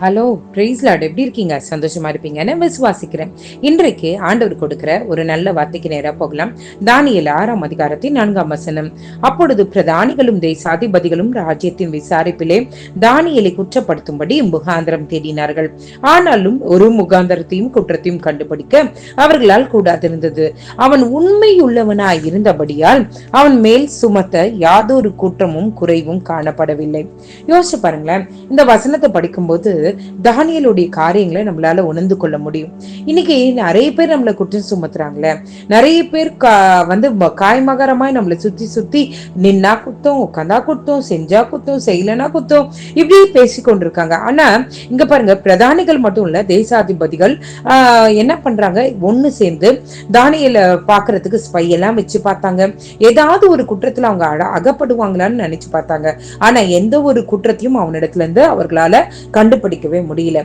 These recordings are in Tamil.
ஹலோ பிரைஸ் லார்ட், எப்படி இருக்கீங்க? சந்தோஷமா இருப்பீங்கன்னு விசுவாசிக்கிறேன். இன்றைக்கு ஆண்டவர் கொடுக்கிற ஒரு நல்ல வார்த்தைக்கு நேரா போகலாம். தானியேல் 6ஆம் அதிகாரத்தின் 4ஆம் வசனம். அப்பொழுது பிரதானிகளும் தேசாதிபதிகளும் ராஜ்யத்தின் விசாரிப்பிலே தானியேலை குற்றப்படுத்தும்படி முகாந்திரம் தேடினார்கள். ஆனாலும் ஒரு முகாந்திரத்தையும் குற்றத்தையும் கண்டுபிடிக்க அவர்களால் கூடாதிருந்தது. அவன் உண்மை உள்ளவனாய் இருந்தபடியால் அவன் மேல் சுமத்த யாதொரு குற்றமும் குறைவும் காணப்படவில்லை. யோசிச்சு பாருங்களேன். இந்த வசனத்தை படிக்கும்போது தானியேலுடைய காரியங்களை நம்மளால உணர்ந்து கொள்ள முடியும். இன்னைக்கு நிறைய பேர் நம்மளை குற்றம் சுமத்துறாங்களே, நிறைய பேர் காய்மகரமாய் நம்மளை சுத்தி சுத்தி நின்னா குத்தம், உட்காந்தா குத்தம், செஞ்சா குத்தம், செய்யலனா குத்தம், இப்படி பேசி கொண்டிருக்காங்க. ஆனா இங்க பாருங்க, பிரதானிகள் மட்டும் இல்ல, தேசாதிபதிகள் என்ன பண்றாங்க, ஒண்ணு சேர்ந்து தானியேலை பாக்குறதுக்கு ஸ்பை எல்லாம் வச்சு பார்த்தாங்க. ஏதாவது ஒரு குற்றத்துல அவங்க அகப்படுவாங்களான்னு நினைச்சு பார்த்தாங்க. ஆனா எந்த ஒரு குற்றத்தையும் அவனிடத்துல இருந்து அவர்களால கண்டுபிடிக்கவே முடியல.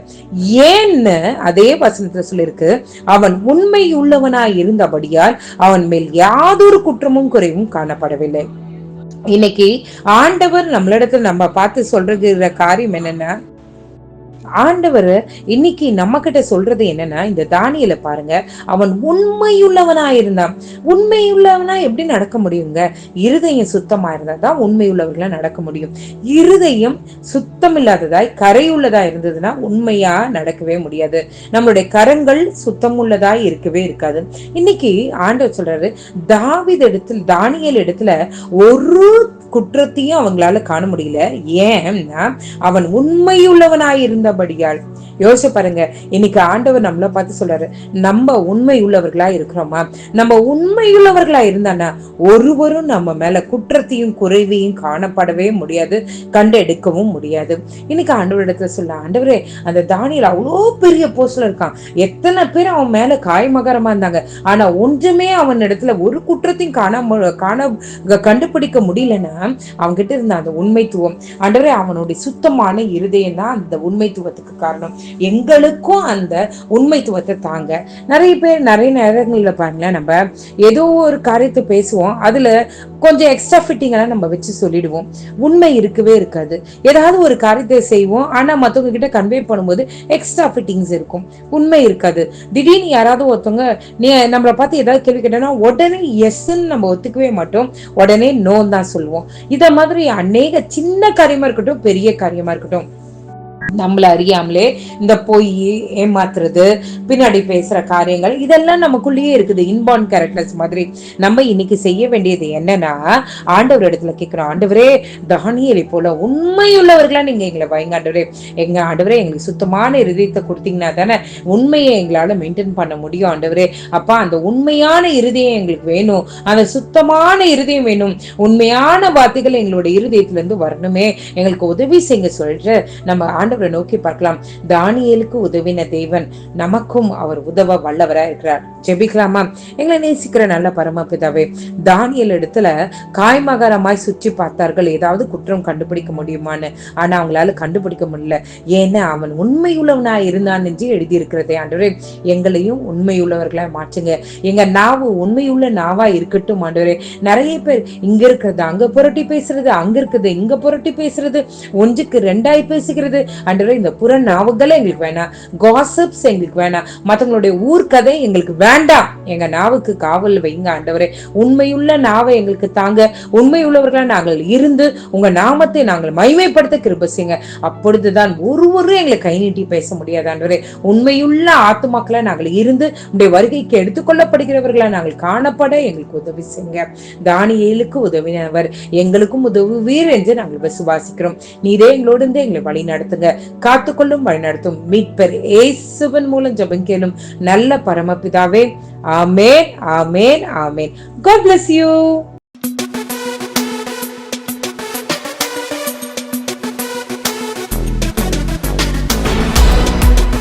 ஏன்னு அதே வசனத்துல சொல்லிருக்கு, அவன் உண்மை உள்ளவனாய் இருந்தபடியால் அவன் மேல் யாதொரு குற்றமும் குறைவும் காணப்படவில்லை. இன்னைக்கு ஆண்டவர் நம்மளிடத்துல நம்ம பார்த்து சொல்ற காரியம் என்னன்னா, ஆண்டவர் இன்னைக்கு நம்ம கிட்ட சொல்றது என்னன்னா, இந்த தானியேலை பாருங்க, அவன் உண்மையுள்ளவனா இருந்தான். உண்மையுள்ளவனா எப்படி நடக்க முடியுங்க? இருதயம் சுத்தமா இருந்தா தான் உண்மையுள்ளவர்களா நடக்க முடியும். இருதயம் சுத்தம் இல்லாததாய் கரையுள்ளதா இருந்ததுன்னா உண்மையா நடக்கவே முடியாது. நம்மளுடைய கரங்கள் சுத்தம் உள்ளதாய் இருக்கவே இருக்காது. இன்னைக்கு ஆண்டவர் சொல்றாரு, தானியேல் இடத்துல ஒரு குற்றத்தையும் அவங்களால காண முடியல. ஏன்னா அவன் உண்மையுள்ளவனாய் இருந்தபடியால். யோசிச்சு பாருங்க, இன்னைக்கு ஆண்டவர் நம்மள பார்த்து சொல்றாரு, நம்ம உண்மை உள்ளவர்களா இருக்கிறோமா? நம்ம உண்மையுள்ளவர்களா இருந்தானா ஒருவரும் நம்ம மேல குற்றத்தையும் குறைவையும் காணப்படவே முடியாது, கண்டெடுக்கவும் முடியாது. இன்னைக்கு ஆண்டவர் இடத்துல சொல்ல, ஆண்டவரே, அந்த தானியேல் அவ்வளோ பெரிய போஸ்ட்ல இருக்கான், எத்தனை பேர் அவன் மேல காய்மகரமா இருந்தாங்க, ஆனா ஒன்றுமே அவன் இடத்துல ஒரு குற்றத்தையும் கண்டுபிடிக்க முடியலன்னா அவங்க கிட்ட இருந்த அந்த உண்மைத்துவம். ஆண்டவரே, அவனுடைய சுத்தமான இருதயம் தான் அந்த உண்மைத்துவத்துக்கு காரணம். எங்களுக்கும் அந்த உண்மைத்துவத்தை தாங்க. நிறைய பேர் நிறைய நேரங்கள்ல பாருங்களேன், நம்ம ஏதோ ஒரு காரியத்தை பேசுவோம், அதுல கொஞ்சம் எக்ஸ்ட்ரா ஃபிட்டிங் எல்லாம் நம்ம வச்சு சொல்லிடுவோம். உண்மை இருக்கவே இருக்காது. ஏதாவது ஒரு காரியத்தை செய்வோம், ஆனா மத்தவங்க கிட்ட கன்வே பண்ணும்போது எக்ஸ்ட்ரா ஃபிட்டிங்ஸ் இருக்கும், உண்மை இருக்காது. திடீர்னு யாராவது ஒருத்தவங்க நம்மளை பார்த்து ஏதாவது கேள்வி கேட்டோம்னா உடனே எஸ்ன்னு நம்ம ஒத்துக்கவே மாட்டோம், உடனே நோ தான் சொல்லுவோம். இத மாதிரி அநேக சின்ன காரியமா இருக்கட்டும், பெரிய காரியமா இருக்கட்டும், நம்மள அறியாமலே இந்த பொய், ஏமாத்துறது, பின்னாடி பேசுற காரியங்கள், இதெல்லாம் நமக்குள்ளேயே இருக்குது. இன்பார்ன் கேரக்டர்ஸ் மாதிரி. நம்ம இன்னைக்கு செய்ய வேண்டியது என்னன்னா, ஆண்டவர் இடத்துல கேட்கிறோம், ஆண்டவரே, தானியேலை போல உண்மையுள்ளவர்களா நீங்க எங்களை வைங்க ஆண்டவரே. ஆண்டவரே, எங்களுக்கு சுத்தமான இருதயத்தை கொடுத்தீங்கன்னா தானே உண்மையை எங்களால மெயின்டைன் பண்ண முடியும். ஆண்டவரே, அப்பா, அந்த உண்மையான இருதயம் எங்களுக்கு வேணும், அந்த சுத்தமான இருதயம் வேணும், உண்மையான வார்த்தைகள் எங்களுடைய இருதயத்துல இருந்து வரணுமே, எங்களுக்கு உதவி செய்ய சொல்ற நம்ம ஆண்டவரை நோக்கி பார்க்கலாம். தானியேலுக்கு உதவின தேவன் நமக்கும் அவர் உதவ வல்லவரா இருக்கிறார். ஜெபிக்கலாமா? எங்களை நேசிக்கிற நல்ல பரமபிதாவே, தானியேல் இடத்துல காய்மகரமாய் சுற்றி பார்த்தார்கள், ஏதாவது குற்றம் கண்டுபிடிக்க முடியுமான்னு. ஆனா அவங்களால கண்டுபிடிக்க முடியல. ஏன்னா அவன் உண்மையுள்ளவனா இருந்தான் என்று எழுதி இருக்கிறதே. ஆண்டவரே, எங்களையும் உண்மையுள்ளவர்களா மாற்றுங்க. எங்க நாவு உண்மையுள்ள நாவா இருக்கட்டும் ஆண்டவரே. நிறைய பேர் இங்க இருக்கிறது அங்க புரட்டி பேசுறது, அங்க இருக்குது இங்க புரட்டி பேசுறது, ஒன்றுக்கு ரெண்டாய் பேசுகிறது. ஆண்டவரே, இந்த புற நாவுகளை எங்களுக்கு வேணாம், காசிப்ஸ் எங்களுக்கு வேணாம், மத்தவங்களுடைய ஊர்க்கதை எங்களுக்கு வேண்டாம். எங்க நாவுக்கு காவல் வைங்க ஆண்டவரே. உண்மையுள்ள நாவை எங்களுக்கு தாங்க. உண்மையுள்ளவர்களா நாங்கள் இருந்து உங்க நாமத்தை நாங்கள் மகிமைப்படுத்த கிருபை செய்யுங்க. அப்பொழுதுதான் ஒருவரும் எங்களை கை நீட்டி பேச முடியாது ஆண்டவரே. உண்மையுள்ள ஆத்துமாக்களா நாங்கள் இருந்து உடைய வருகைக்கு எடுத்துக்கொள்ளப்படுகிறவர்களா நாங்கள் காணப்பட எங்களுக்கு உதவி செய்யுங்க. தானியேலுக்கு உதவினவர் எங்களுக்கும் உதவுவீர் என்று நாங்கள் விசுவாசிக்கிறோம். நீரே எங்களோடு இருந்து எங்களை வழி நடத்துங்க, காத்துக்கொள்ளும், வழி நடத்தும். மீட்பர் இயேசுவின் மூலம் ஜெபம் கேளும் நல்ல பரமபிதாவே. ஆமென், ஆமென், ஆமென். God bless you.